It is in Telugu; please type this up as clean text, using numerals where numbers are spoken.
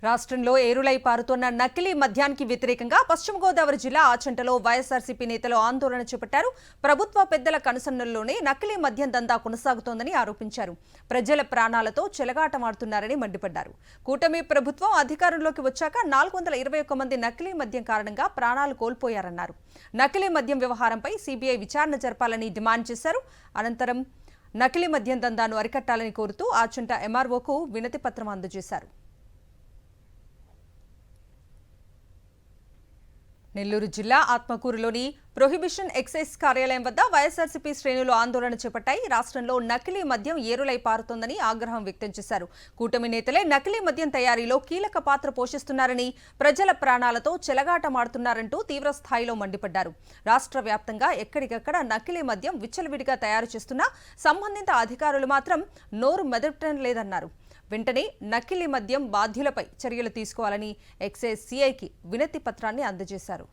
రాష్ట్రంలో ఏరులై పారుతున్న నకిలీ మద్యానికి వ్యతిరేకంగా పశ్చిమ గోదావరి జిల్లా ఆచంటలో వైఎస్ఆర్సీపీ నేతలు ఆందోళన చేపట్టారు. ప్రభుత్వ పెద్దల కనుసన్నల్లోనే నకిలీ మద్యం దందా కొనసాగుతోందని ఆరోపించారు. ప్రజల ప్రాణాలతో చెలగాటమాడుతున్నారని మండిపడ్డారు. కూటమి ప్రభుత్వం అధికారంలోకి వచ్చాక 421 మంది నకిలీ మద్యం కారణంగా ప్రాణాలు కోల్పోయారన్నారు. నకిలీ మద్యం వ్యవహారంపై సీబీఐ విచారణ జరపాలని డిమాండ్ చేశారు. అనంతరం నకిలీ మద్యం దందాను అరికట్టాలని కోరుతూ ఆచంట ఎంఆర్ఓకు వినతి పత్రం అందజేశారు. నెల్లూరు జిల్లా ఆత్మకూరులోని ప్రొహిబిషన్ ఎక్సైజ్ కార్యాలయం వద్ద వైఎస్ఆర్సీపీ శ్రేణులు ఆందోళన చేపట్టాయి. రాష్ట్రంలో నకిలీ మద్యం ఏరులై పారుతోందని ఆగ్రహం వ్యక్తం చేశారు. కూటమి నేతలే నకిలీ మద్యం తయారీలో కీలక పాత్ర పోషిస్తున్నారని, ప్రజల ప్రాణాలతో చెలగాటమాడుతున్నారంటూ తీవ్ర స్థాయిలో మండిపడ్డారు. రాష్ట్ర వ్యాప్తంగా ఎక్కడికక్కడ నకిలీ మద్యం విచ్చలవిడిగా తయారు చేస్తున్నా సంబంధిత అధికారులు మాత్రం నోరు మెదపడం లేదన్నారు. వెంటనే నకిలీ మద్యం బాధ్యులపై చర్యలు తీసుకోవాలని ఎక్సైజ్ సీఐకి వినతి పత్రాన్ని అందజేశారు.